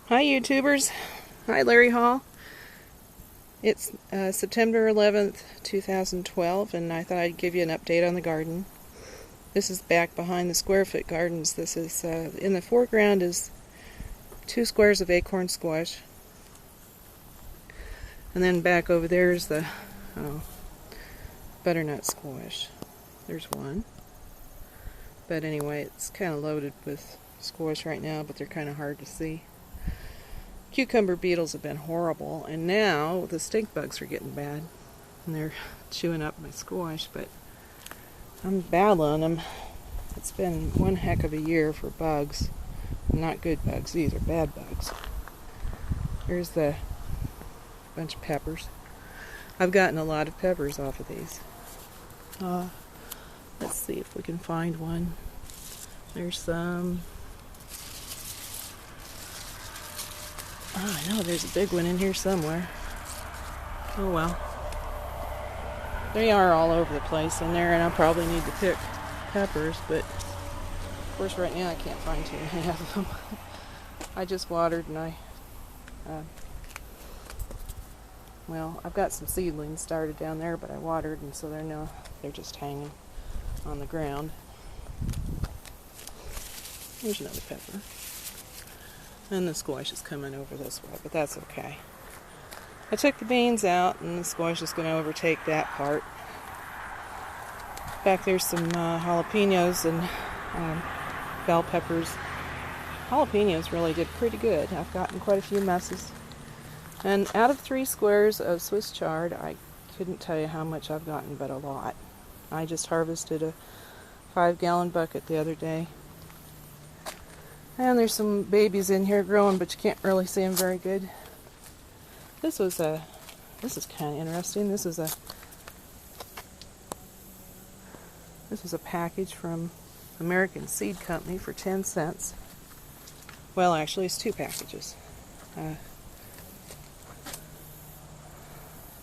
Hi YouTubers, hi Larry Hall. It's September 11th, 2012, and I thought I'd give you an update on the garden. This is back behind the square foot gardens. This is, in the foreground is 2 squares of acorn squash. And then back over there is the butternut squash. There's one. But anyway, it's kind of loaded with squash right now, but they're kind of hard to see. Cucumber beetles have been horrible, and now the stink bugs are getting bad. And they're chewing up my squash, but I'm battling them. It's been one heck of a year for bugs. Not good bugs either, bad bugs. Here's the bunch of peppers. I've gotten a lot of peppers off of these. Let's see if we can find one. There's some. Oh, I know there's a big one in here somewhere. Oh well. They are all over the place in there, and I'll probably need to pick peppers, but of course right now I can't find too many of them. I just watered, and well, I've got some seedlings started down there, but I watered, and so they're just hanging on the ground. There's another pepper. And the squash is coming over this way, but that's okay. I took the beans out, and the squash is going to overtake that part. Back there's some jalapenos and bell peppers. Jalapenos really did pretty good. I've gotten quite a few messes. And out of 3 squares of Swiss chard, I couldn't tell you how much I've gotten, but a lot. I just harvested a 5-gallon bucket the other day. And there's some babies in here growing, but you can't really see them very good. This is kind of interesting. This is a package from American Seed Company for 10 cents. Well, actually, it's 2 packages.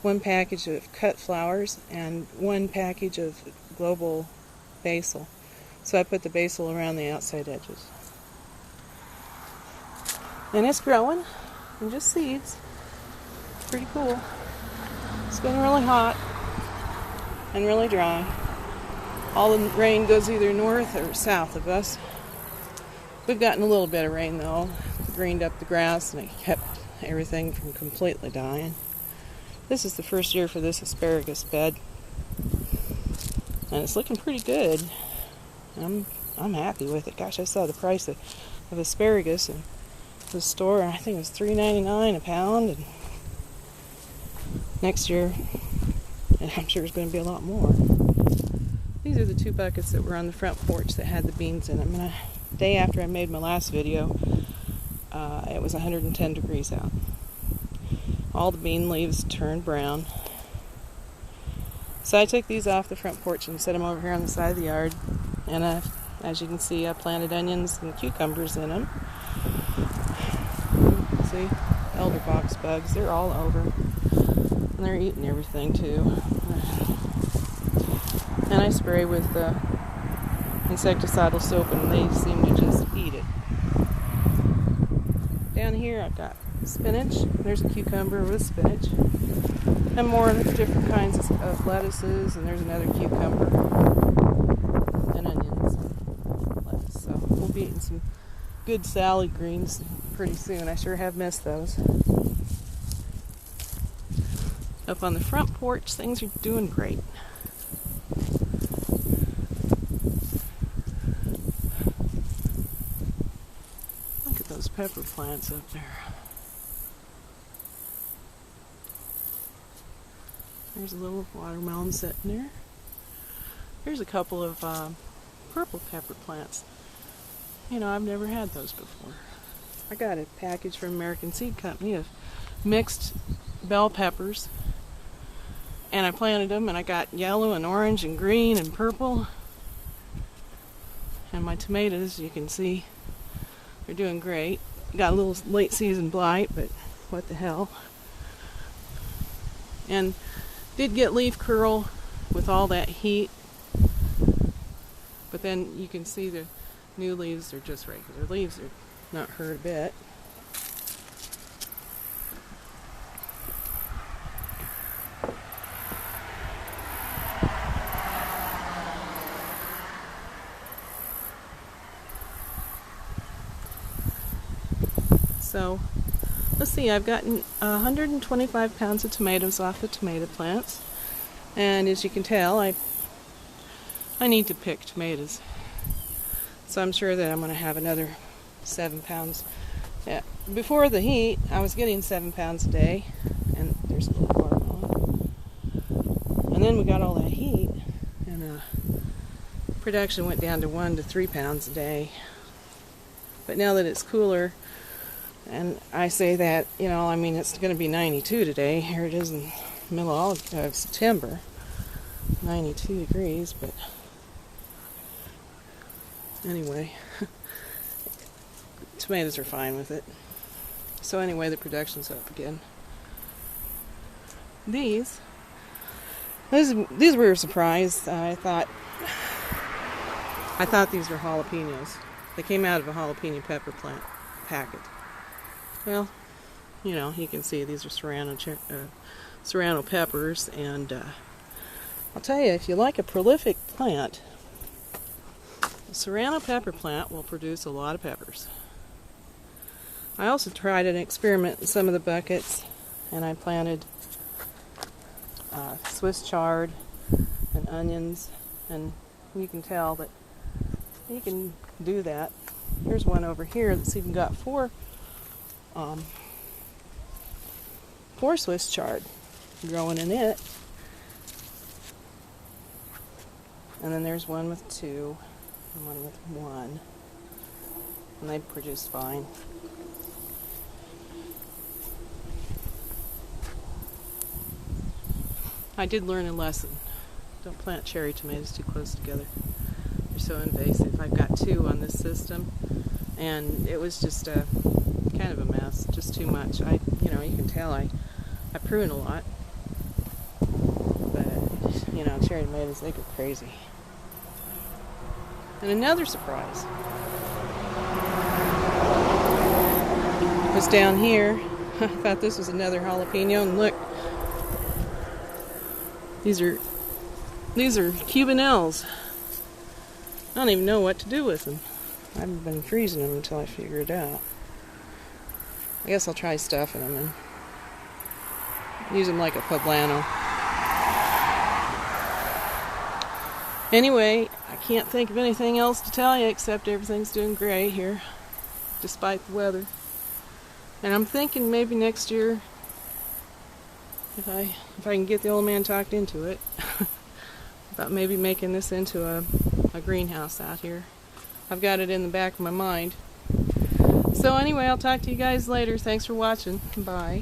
1 package of cut flowers and 1 package of global basil. So I put the basil around the outside edges. And it's growing, and just seeds. It's pretty cool. It's been really hot and really dry. All the rain goes either north or south of us. We've gotten a little bit of rain though. It greened up the grass and it kept everything from completely dying. This is the first year for this asparagus bed, and it's looking pretty good. I'm happy with it. Gosh, I saw the price of asparagus in the store, and I think it was $3.99 a pound, and next year, and I'm sure it's going to be a lot more. These are the 2 buckets that were on the front porch that had the beans in them. And the day after I made my last video, it was 110 degrees out. All the bean leaves turned brown. So I took these off the front porch and set them over here on the side of the yard. And as you can see, I planted onions and cucumbers in them. See, elderbox bugs, they're all over. And they're eating everything too. And I spray with the insecticidal soap, and they seem to just eat it. Down here I've got spinach. There's a cucumber with spinach. And more different kinds of lettuces, and there's another cucumber. And onions and lettuce. So we'll be eating some good salad greens pretty soon. I sure have missed those. Up on the front porch, things are doing great. Look at those pepper plants up there. There's a little watermelon sitting there. Here's a couple of purple pepper plants. You know, I've never had those before. I got a package from American Seed Company of mixed bell peppers, and I planted them, and I got yellow and orange and green and purple. And my tomatoes, you can see, they're doing great. Got a little late season blight, but what the hell. And did get leaf curl with all that heat, but then you can see the new leaves are just regular leaves. They're not hurt a bit. So let's see, I've gotten 125 pounds of tomatoes off the tomato plants, and as you can tell, I need to pick tomatoes, so I'm sure that I'm going to have another 7 pounds. Yeah. Before the heat, I was getting 7 pounds a day, and there's a little watermelon. And then we got all that heat, and production went down to 1 to 3 pounds a day. But now that it's cooler, and I say that, I mean, it's going to be 92 today. Here it is in the middle of September, 92 degrees, but anyway, tomatoes are fine with it. So anyway, the production's up again. These were a surprise. I thought these were jalapenos. They came out of a jalapeno pepper plant packet. Well, you can see these are serrano peppers, and I'll tell you, if you like a prolific plant, a serrano pepper plant will produce a lot of peppers. I also tried an experiment in some of the buckets, and I planted Swiss chard and onions, and you can tell that you can do that. Here's one over here that's even got four Swiss chard growing in it, and then there's one with 2 and one with 1, and they produce fine. I did learn a lesson. Don't plant cherry tomatoes too close together. They're so invasive. I've got 2 on this system, and it was just kind of a mess, just too much. You can tell I prune a lot, but cherry tomatoes, they go crazy. And another surprise was down here. I thought this was another jalapeno, and look, these are Cubanelles. I don't even know what to do with them. I haven't been freezing them until I figure it out. I guess I'll try stuffing them and use them like a poblano. Anyway, I can't think of anything else to tell you except everything's doing great here, despite the weather. And I'm thinking maybe next year, if I can get the old man talked into it, about maybe making this into a greenhouse out here. I've got it in the back of my mind. So anyway, I'll talk to you guys later. Thanks for watching. Bye.